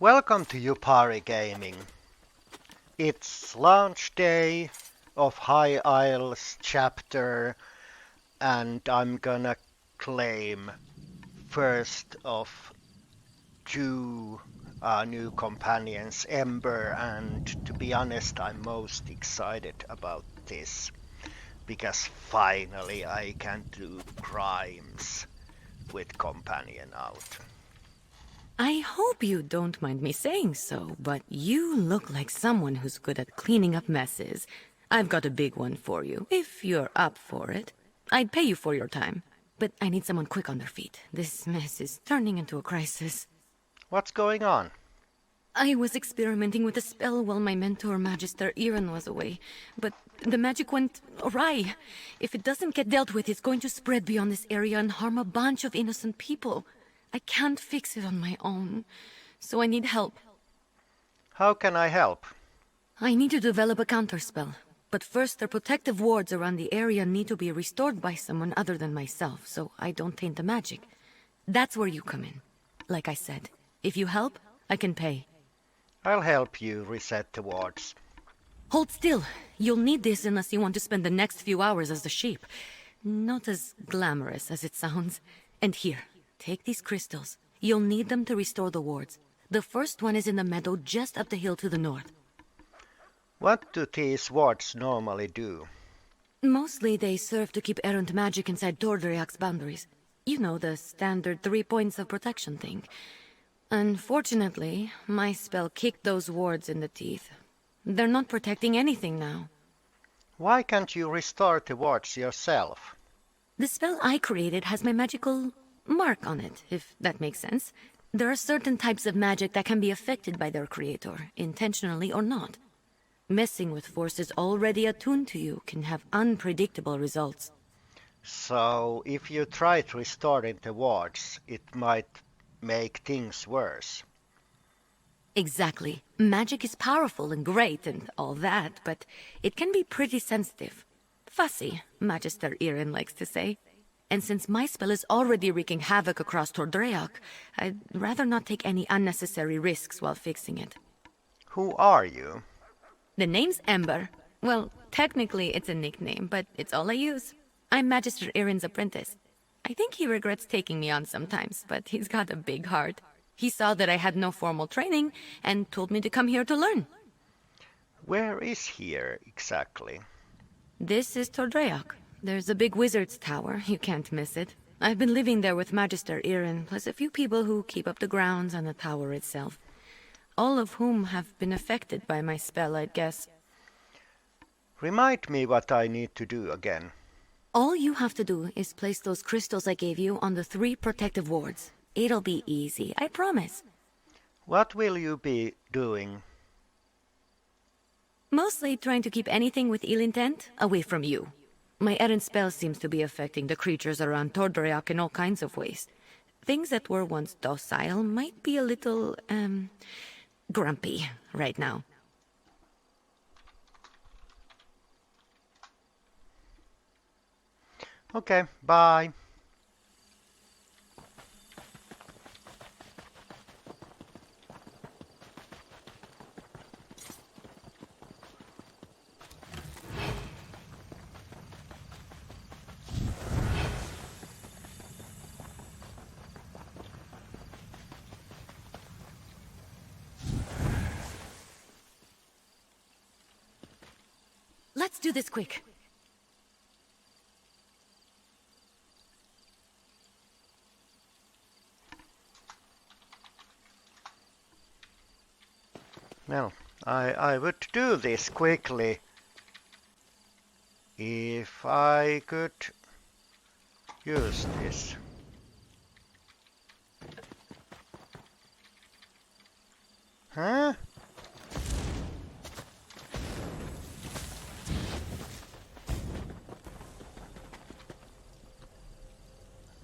Welcome to Yupari Gaming. It's launch day of High Isles chapter and I'm gonna claim first of two new companions, Ember, and to be honest I'm most excited about this because finally I can do crimes with companion out. I hope you don't mind me saying so, but you look like someone who's good at cleaning up messes. I've got a big one for you, if you're up for it. I'd pay you for your time, but I need someone quick on their feet. This mess is turning into a crisis. What's going on? I was experimenting with a spell while my mentor, Magister Iren, was away, but the magic went awry. If it doesn't get dealt with, it's going to spread beyond this area and harm a bunch of innocent people. I can't fix it on my own, so I need help. How can I help? I need to develop a counterspell, but first the protective wards around the area need to be restored by someone other than myself, so I don't taint the magic. That's where you come in. Like I said, if you help, I can pay. I'll help you reset the wards. Hold still. You'll need this unless you want to spend the next few hours as a sheep. Not as glamorous as it sounds. And here, take these crystals. You'll need them to restore the wards. The first one is in the meadow just up the hill to the north. What do these wards normally do? Mostly they serve to keep errant magic inside Tordriak's boundaries. You know, the standard 3 points of protection thing. Unfortunately, my spell kicked those wards in the teeth. They're not protecting anything now. Why can't you restore the wards yourself? The spell I created has my magical mark on it, if that makes sense. There are certain types of magic that can be affected by their creator, intentionally or not. Messing with forces already attuned to you can have unpredictable results. So, if you try to restore the wards, it might make things worse. Exactly. Magic is powerful and great and all that, but it can be pretty sensitive. Fussy, Magister Iren likes to say. And since my spell is already wreaking havoc across Tordreak, I'd rather not take any unnecessary risks while fixing it. Who are you? The name's Ember. Well, technically it's a nickname, but it's all I use. I'm Magister Iren's apprentice. I think he regrets taking me on sometimes, but he's got a big heart. He saw that I had no formal training and told me to come here to learn. Where is here exactly? This is Tordreak. There's a big wizard's tower. You can't miss it. I've been living there with Magister Iren, plus a few people who keep up the grounds and the tower itself. All of whom have been affected by my spell, I'd guess. Remind me what I need to do again. All you have to do is place those crystals I gave you on the 3 protective wards. It'll be easy, I promise. What will you be doing? Mostly trying to keep anything with ill intent away from you. My errant spell seems to be affecting the creatures around Tordriak in all kinds of ways. Things that were once docile might be a little, grumpy right now. Okay, bye. Let's do this quick. Well, I would do this quickly if I could use this. Huh?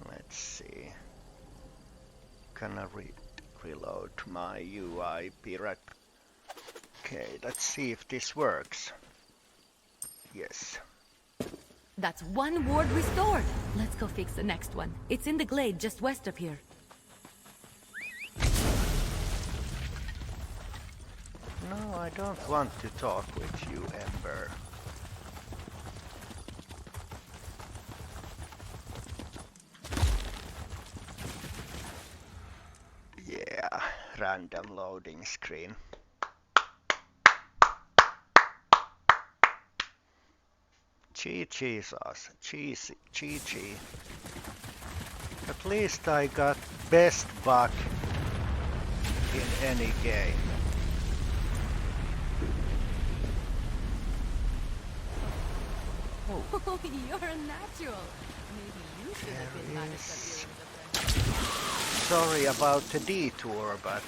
Let's see. Can I reload my UI pirate? Okay, let's see if this works. Yes. That's 1 ward restored. Let's go fix the next one. It's in the glade just west of here. I don't want to talk with you, Ember. Yeah, random loading screen. GG sauce, cheesy, GG. At least I got best buck in any game. Oh, you're a natural. Maybe you should have been Magister Sorry about the detour, but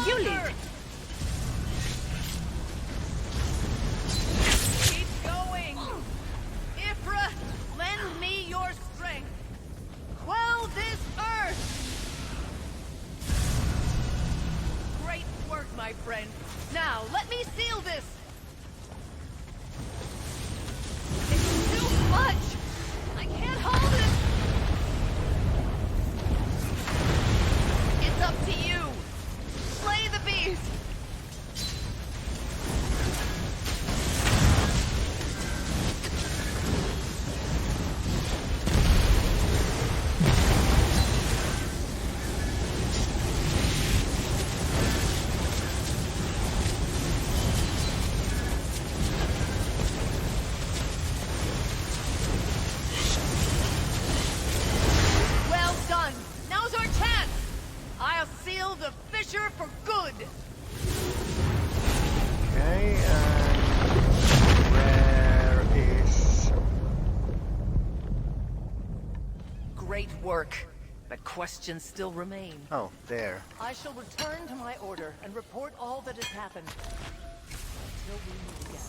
you lead. Keep going! Ifra, lend me your strength! Quell this earth! Great work, my friend. Now, let me seal this! It's too much! I can't hold it! It's up to you! Slay the beast! Well done! Now's our chance! I'll seal the fissure for good! okay, and where is... Great work, but questions still remain. Oh, there. I shall return to my order and report all that has happened. Until we meet again.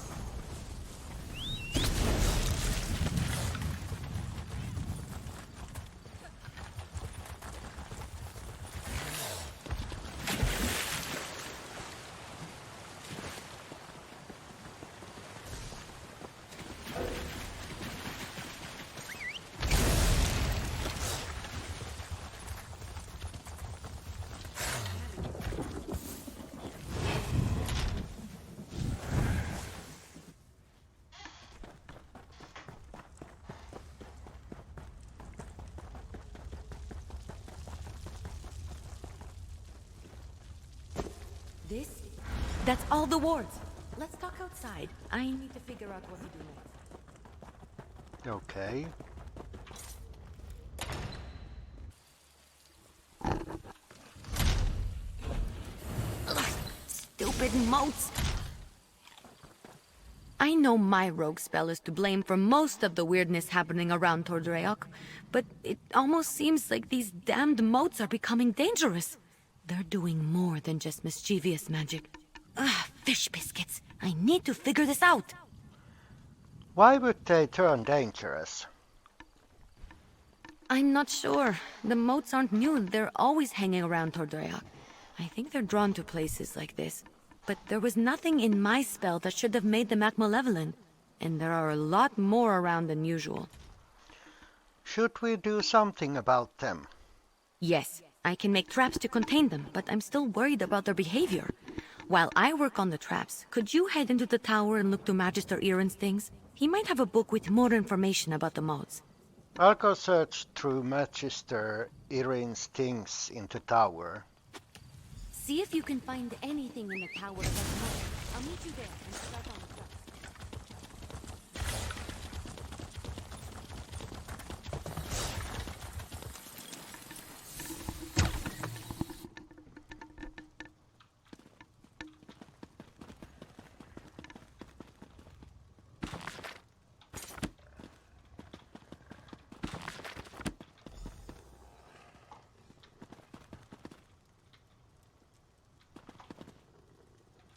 This? That's all the wards. Let's talk outside. I need to figure out what to do next. Okay. Stupid moats! I know my rogue spell is to blame for most of the weirdness happening around Tordreok, but it almost seems like these damned moats are becoming dangerous. They're doing more than just mischievous magic. Ugh, fish biscuits. I need to figure this out. Why would they turn dangerous? I'm not sure. The moats aren't new. They're always hanging around Tordreok. I think they're drawn to places like this. But there was nothing in my spell that should have made them act malevolent. And there are a lot more around than usual. Should we do something about them? Yes, I can make traps to contain them, but I'm still worried about their behavior. While I work on the traps, could you head into the tower and look to Magister Iren's things? He might have a book with more information about the modes. I'll go search through Magister Irene's things into tower. See if you can find anything in the tower about the modes. I'll meet you there and start on the traps.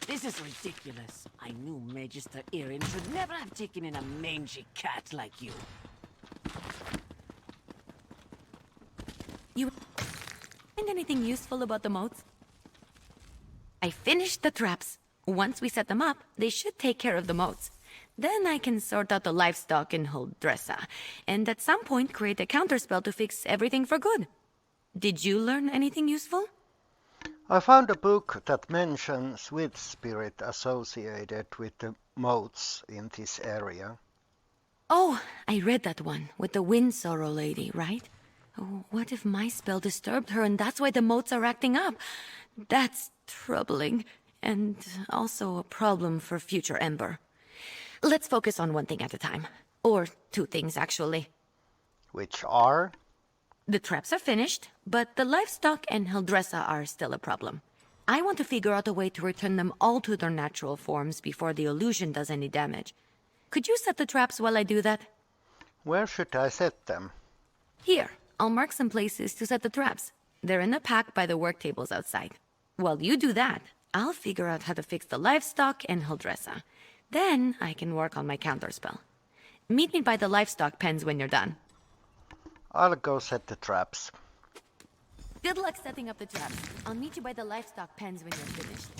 This is ridiculous. I knew Magister Irene should never have taken in a mangy cat like you. You find anything useful about the modes? I finished the traps. Once we set them up, they should take care of the modes. Then I can sort out the livestock in Huldressa, and at some point create a counterspell to fix everything for good. Did you learn anything useful? I found a book that mentions witch spirit associated with the moats in this area. Oh, I read that one with the wind sorrow lady, right? Oh, what if my spell disturbed her and that's why the moats are acting up? That's troubling, and also a problem for future Ember. Let's focus on one thing at a time. Or two things, actually. Which are? The traps are finished, but the livestock and Hildressa are still a problem. I want to figure out a way to return them all to their natural forms before the illusion does any damage. Could you set the traps while I do that? Where should I set them? Here, I'll mark some places to set the traps. They're in a pack by the work tables outside. While you do that, I'll figure out how to fix the livestock and Hildressa. Then I can work on my counterspell. Meet me by the livestock pens when you're done. I'll go set the traps. Good luck setting up the traps. I'll meet you by the livestock pens when you're finished.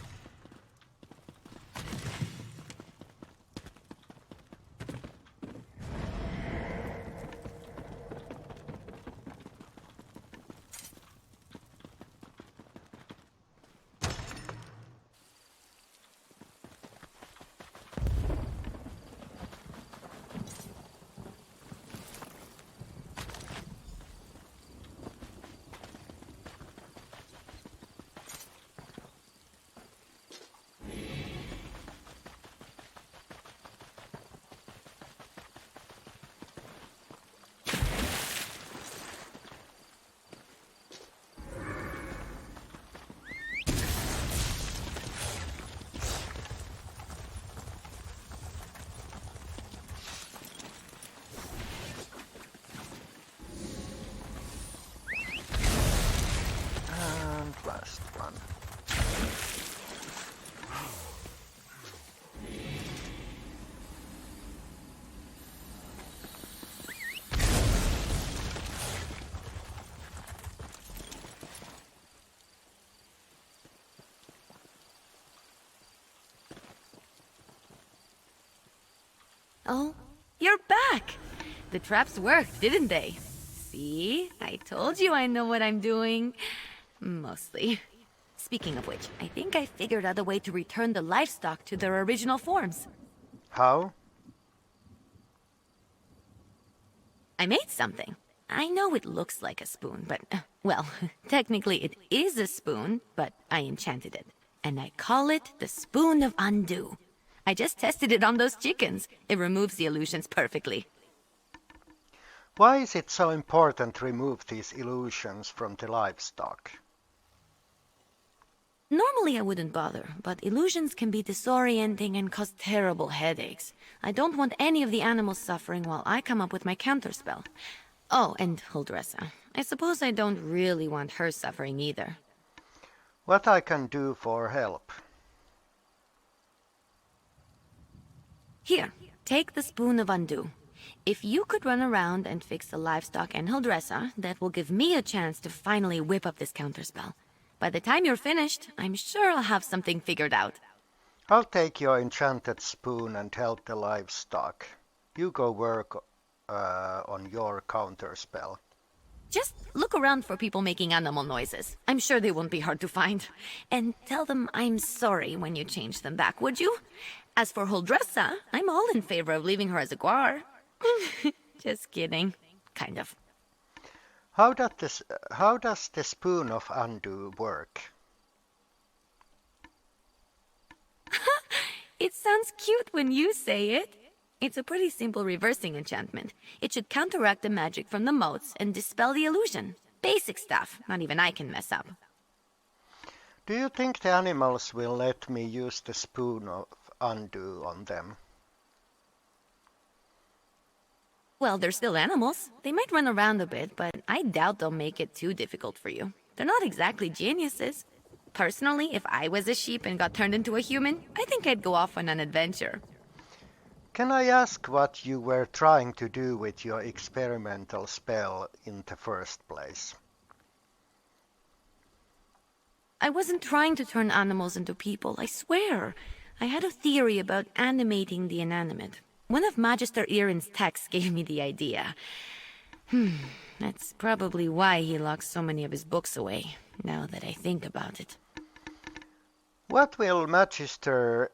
And last one. Oh, you're back! The traps worked, didn't they? See? I told you I know what I'm doing. Mostly. Speaking of which, I think I figured out a way to return the livestock to their original forms. How? I made something. I know it looks like a spoon, but, well, technically it is a spoon, but I enchanted it. And I call it the Spoon of Undo. I just tested it on those chickens. It removes the illusions perfectly. Why is it so important to remove these illusions from the livestock? Normally I wouldn't bother, but illusions can be disorienting and cause terrible headaches. I don't want any of the animals suffering while I come up with my counterspell. Oh, and Huldressa. I suppose I don't really want her suffering either. What I can do for help? Here, take the Spoon of Undo. If you could run around and fix the livestock and Hildressa, that will give me a chance to finally whip up this counterspell. By the time you're finished, I'm sure I'll have something figured out. I'll take your enchanted spoon and help the livestock. You go work on your counterspell. Just look around for people making animal noises. I'm sure they won't be hard to find. And tell them I'm sorry when you change them back, would you? As for Huldressa, I'm all in favor of leaving her as a guar. Just kidding. Kind of. How does the spoon of undo work? It sounds cute when you say it. It's a pretty simple reversing enchantment. It should counteract the magic from the motes and dispel the illusion. Basic stuff. Not even I can mess up. Do you think the animals will let me use the spoon of undo on them? Well, they're still animals. They might run around a bit, but I doubt they'll make it too difficult for you. They're not exactly geniuses. Personally, if I was a sheep and got turned into a human, I think I'd go off on an adventure. Can I ask what you were trying to do with your experimental spell in the first place? I wasn't trying to turn animals into people, I swear. I had a theory about animating the inanimate. One of Magister Irin's texts gave me the idea. That's probably why he locks so many of his books away, now that I think about it. What will Magister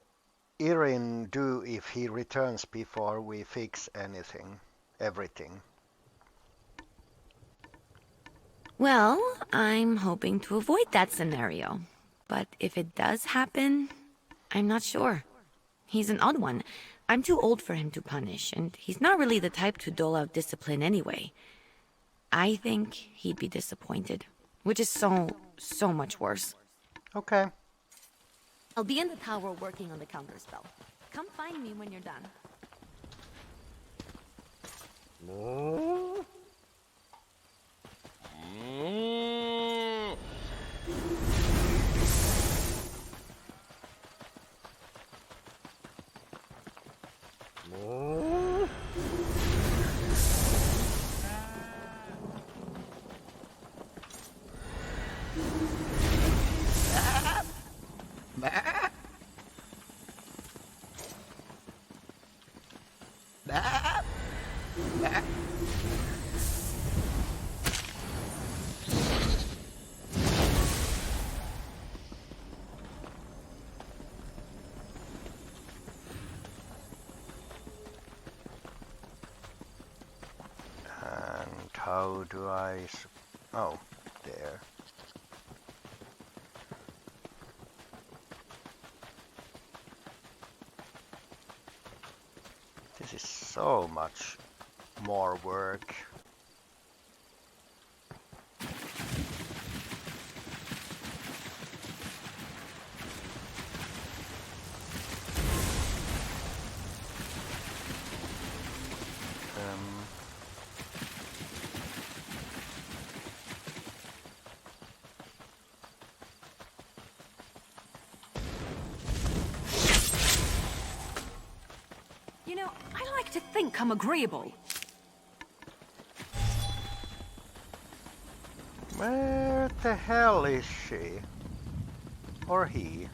Irin do if he returns before we fix everything? Well, I'm hoping to avoid that scenario. But if it does happen, I'm not sure. He's an odd one. I'm too old for him to punish, and he's not really the type to dole out discipline anyway. I think he'd be disappointed, which is so much worse. Okay. I'll be in the tower working on the counterspell. Come find me when you're done. And how do I... Oh, there. This is so much more work. You know, I like to think I'm agreeable. Where the hell is she? Or he?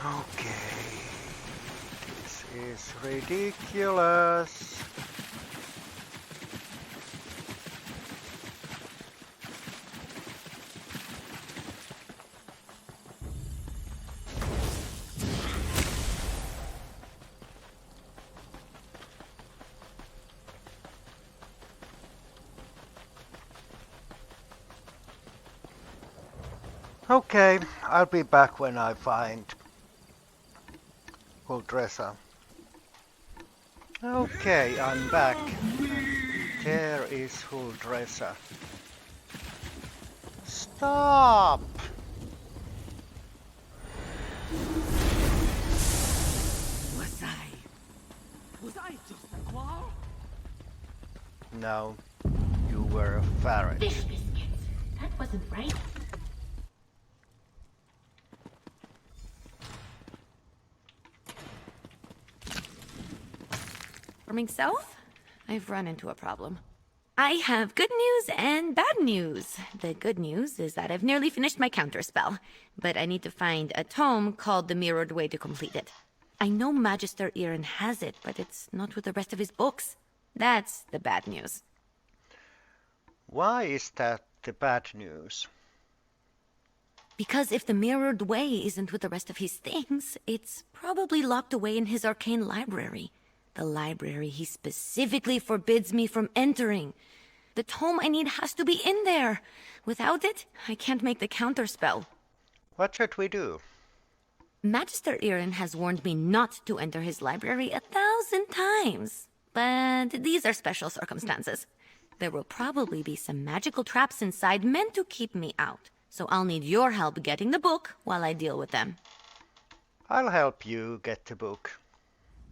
Okay, this is ridiculous. Okay, I'll be back when I find Huldressa. Okay, I'm back. There is Huldressa. Stop! Was No, you were a ferret. Fish biscuits. That wasn't right. Forming south? I've run into a problem. I have good news and bad news. The good news is that I've nearly finished my counterspell, but I need to find a tome called The Mirrored Way to complete it. I know Magister Iren has it, but it's not with the rest of his books. That's the bad news. Why is that the bad news? Because if the Mirrored Way isn't with the rest of his things, it's probably locked away in his arcane library. The library he specifically forbids me from entering. The tome I need has to be in there. Without it, I can't make the counterspell. What should we do? Magister Iren has warned me not to enter his library 1,000 times. But these are special circumstances. There will probably be some magical traps inside meant to keep me out. So I'll need your help getting the book while I deal with them. I'll help you get the book.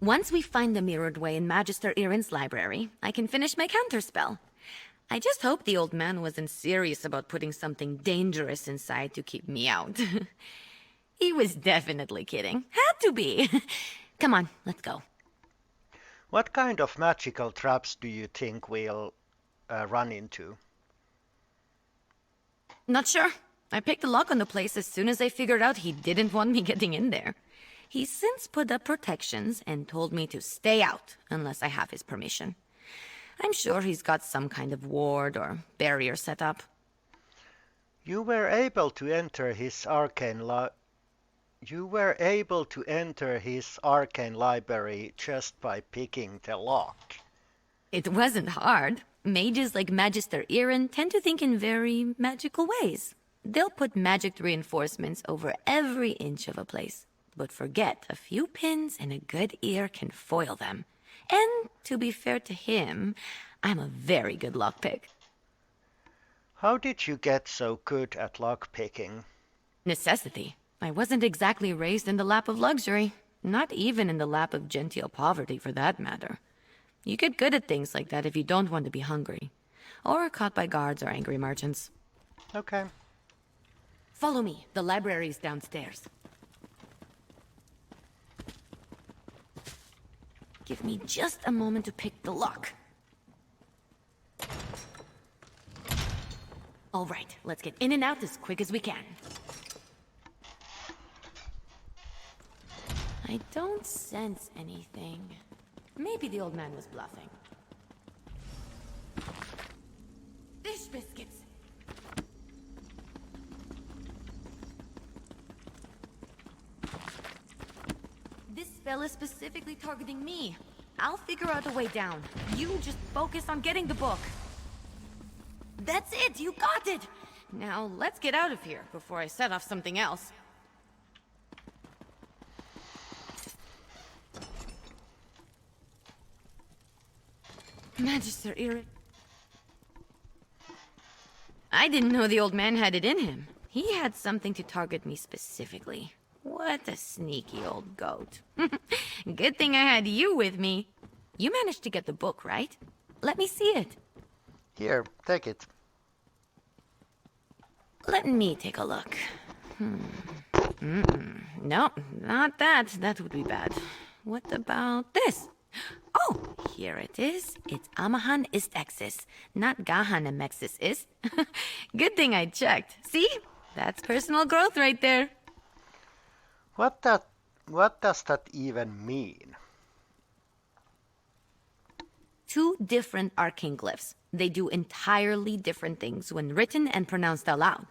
Once we find the Mirrored Way in Magister Iren's library, I can finish my counterspell. I just hope the old man wasn't serious about putting something dangerous inside to keep me out. He was definitely kidding. Had to be. Come on, let's go. What kind of magical traps do you think we'll run into? Not sure. I picked the lock on the place as soon as I figured out he didn't want me getting in there. He's since put up protections and told me to stay out unless I have his permission. I'm sure he's got some kind of ward or barrier set up. You were able to enter his arcane library just by picking the lock. It wasn't hard. Mages like Magister Iren tend to think in very magical ways. They'll put magic reinforcements over every inch of a place, but forget a few pins and a good ear can foil them. And to be fair to him, I'm a very good lockpick. How did you get so good at lockpicking? Necessity. I wasn't exactly raised in the lap of luxury, not even in the lap of genteel poverty for that matter. You get good at things like that if you don't want to be hungry, or caught by guards or angry merchants. Okay. Follow me. The library's downstairs. Give me just a moment to pick the lock. All right, let's get in and out as quick as we can. I don't sense anything. Maybe the old man was bluffing. Fish biscuits! This spell is specifically targeting me. I'll figure out a way down. You just focus on getting the book. That's it! You got it! Now, let's get out of here before I set off something else. Magister Iren. I didn't know the old man had it in him. He had something to target me specifically. What a sneaky old goat. Good thing I had you with me. You managed to get the book, right? Let me see it. Here, take it. Let me take a look. No, not that. That would be bad. What about this? Oh, here it is. It's Amahan ist exis, not Gahan emexis ist. Good thing I checked. See? That's personal growth right there. What does that even mean? Two different arcane glyphs. They do entirely different things when written and pronounced aloud.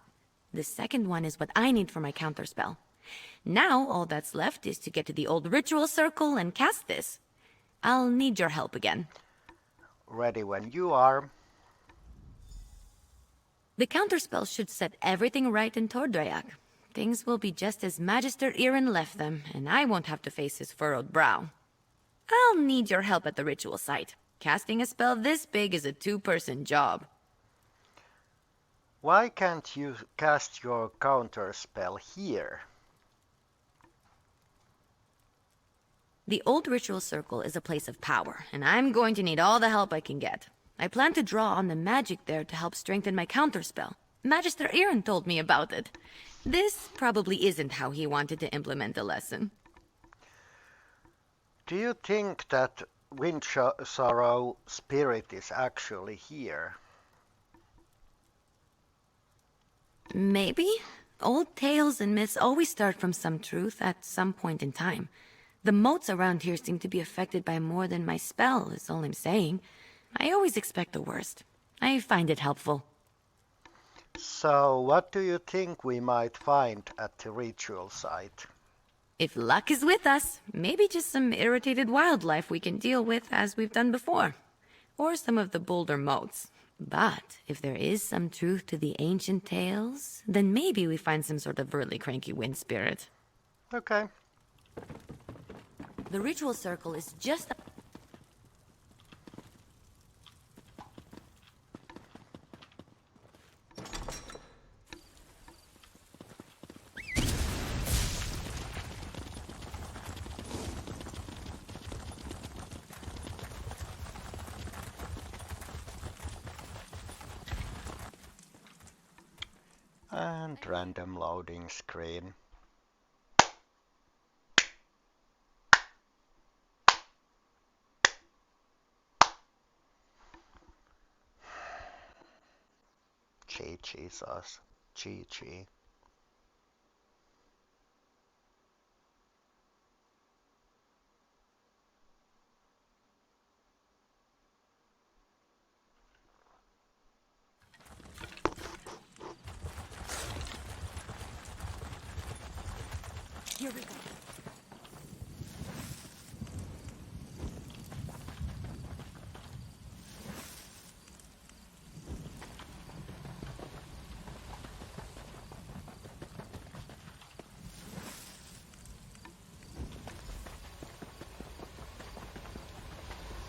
The second one is what I need for my counterspell. Now all that's left is to get to the old ritual circle and cast this. I'll need your help again. Ready when you are. The counterspell should set everything right in Tordreyak. Things will be just as Magister Iren left them, and I won't have to face his furrowed brow. I'll need your help at the ritual site. Casting a spell this big is a two-person job. Why can't you cast your counterspell here? The old ritual circle is a place of power, and I'm going to need all the help I can get. I plan to draw on the magic there to help strengthen my counterspell. Magister Erin told me about it. This probably isn't how he wanted to implement the lesson. Do you think that Wind Sorrow spirit is actually here? Maybe. Old tales and myths always start from some truth at some point in time. The moats around here seem to be affected by more than my spell, is all I'm saying. I always expect the worst. I find it helpful. So, what do you think we might find at the ritual site? If luck is with us, maybe just some irritated wildlife we can deal with as we've done before. Or some of the bolder moats. But if there is some truth to the ancient tales, then maybe we find some sort of really cranky wind spirit. Okay. The ritual circle is just... And random loading screen. Chi sauce. Chi. Here we go.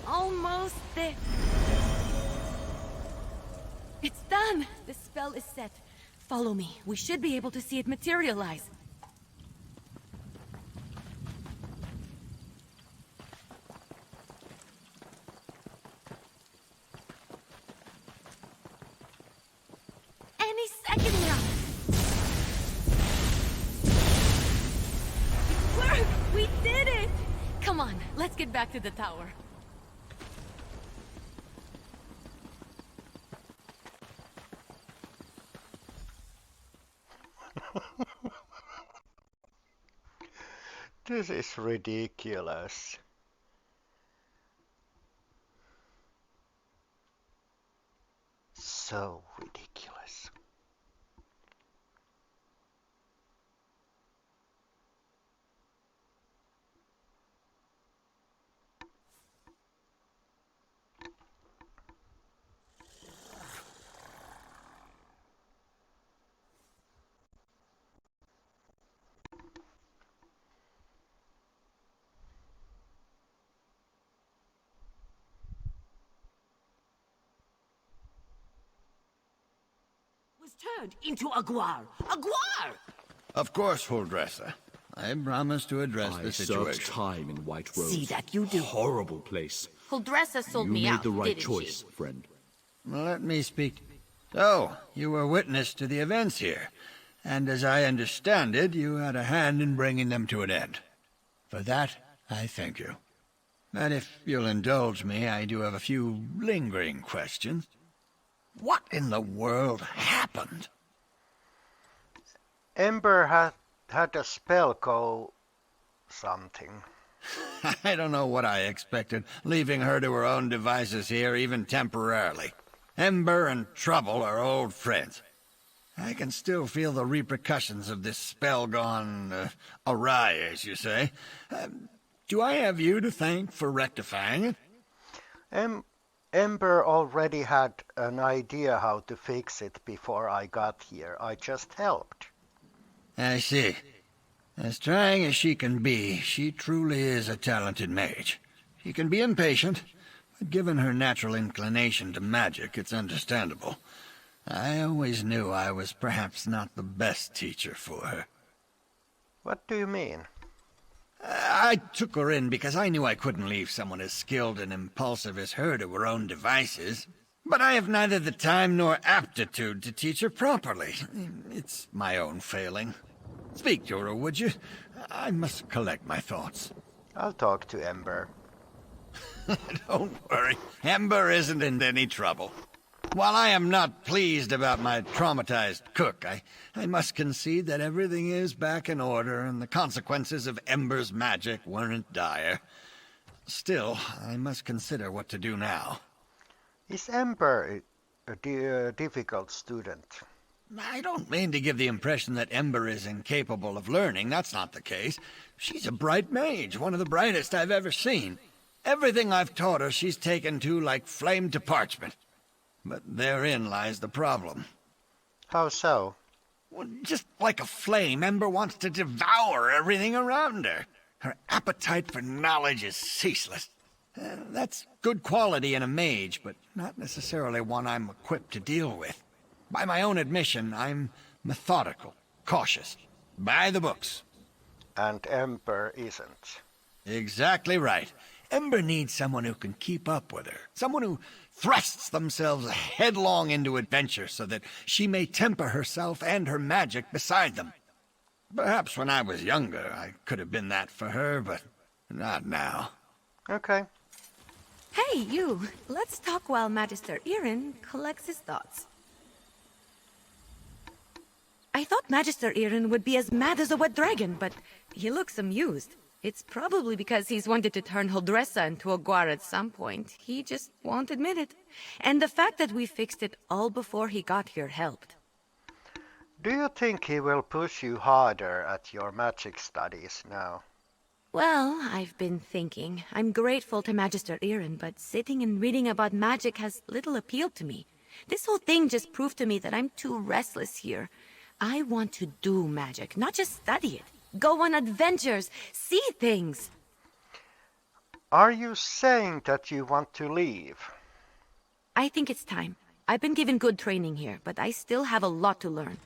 Almost there. It's done! The spell is set. Follow me. We should be able to see it materialize. Any second now! It worked! We did it! Come on, let's get back to the tower. This is ridiculous. So ridiculous. Was turned into a guar. A guar! Of course, Huldresser. I promise to address the I served situation. time in White Rose. See that you do. Horrible place. Huldressa sold You me made out, the right didn't choice, she? friend. Let me speak. So, you were witness to the events here, and as I understand it, you had a hand in bringing them to an end. For that, I thank you. But if you'll indulge me, I do have a few lingering questions. What in the world happened? Ember had a spell go something. I don't know what I expected, leaving her to her own devices here, even temporarily. Ember and Trouble are old friends. I can still feel the repercussions of this spell gone awry, as you say. Do I have you to thank for rectifying it? Ember already had an idea how to fix it before I got here. I just helped. I see. As trying as she can be, she truly is a talented mage. She can be impatient, but given her natural inclination to magic, it's understandable. I always knew I was perhaps not the best teacher for her. What do you mean? I took her in because I knew I couldn't leave someone as skilled and impulsive as her to her own devices. But I have neither the time nor aptitude to teach her properly. It's my own failing. Speak to her, would you? I must collect my thoughts. I'll talk to Ember. Don't worry. Ember isn't in any trouble. While I am not pleased about my traumatized cook, I must concede that everything is back in order and the consequences of Ember's magic weren't dire. Still, I must consider what to do now. Is Ember a difficult student? I don't mean to give the impression that Ember is incapable of learning. That's not the case. She's a bright mage, one of the brightest I've ever seen. Everything I've taught her she's taken to like flame to parchment. But therein lies the problem. How so? Well, just like a flame, Ember wants to devour everything around her. Her appetite for knowledge is ceaseless. That's good quality in a mage, but not necessarily one I'm equipped to deal with. By my own admission, I'm methodical, cautious, by the books. And Ember isn't. Exactly right. Ember needs someone who can keep up with her, someone who thrusts themselves headlong into adventure so that she may temper herself and her magic beside them. Perhaps when I was younger, I could have been that for her, but not now. Okay. Hey, you! Let's talk while Magister Irin collects his thoughts. I thought Magister Irin would be as mad as a wet dragon, but he looks amused. It's probably because he's wanted to turn Holdressa into a guar at some point. He just won't admit it. And the fact that we fixed it all before he got here helped. Do you think he will push you harder at your magic studies now? Well, I've been thinking. I'm grateful to Magister Irin, but sitting and reading about magic has little appeal to me. This whole thing just proved to me that I'm too restless here. I want to do magic, not just study it. Go on adventures, see things. Are you saying that you want to leave? I think it's time. I've been given good training here, but I still have a lot to learn.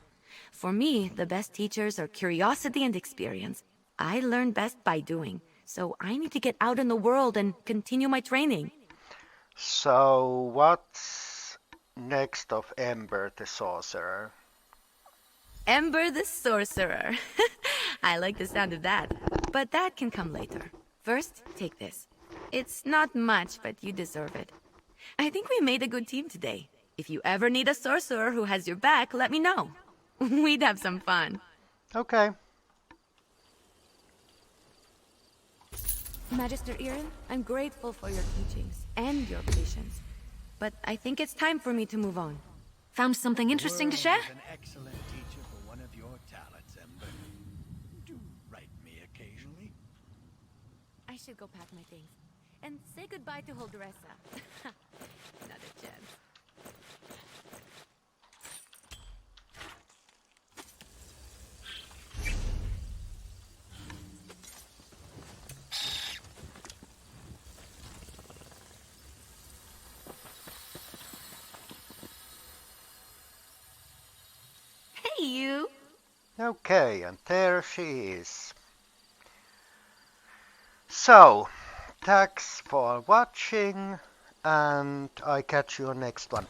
For me, the best teachers are curiosity and experience. I learn best by doing, so I need to get out in the world and continue my training. So what's next of Ember the Sorcerer? Ember the Sorcerer. I like the sound of that, but that can come later. First, take this. It's not much, but you deserve it. I think we made a good team today. If you ever need a sorcerer who has your back, let me know. We'd have some fun. Okay. Magister Irin, I'm grateful for your teachings and your patience, but I think it's time for me to move on. Found something interesting to share? An excellent teacher for one of your talents, Ember. Do write me occasionally. I should go pack my things. And say goodbye to Holdressa. Not a chance. Hey, you! Okay, and there she is. So, thanks for watching, and I catch you on next one.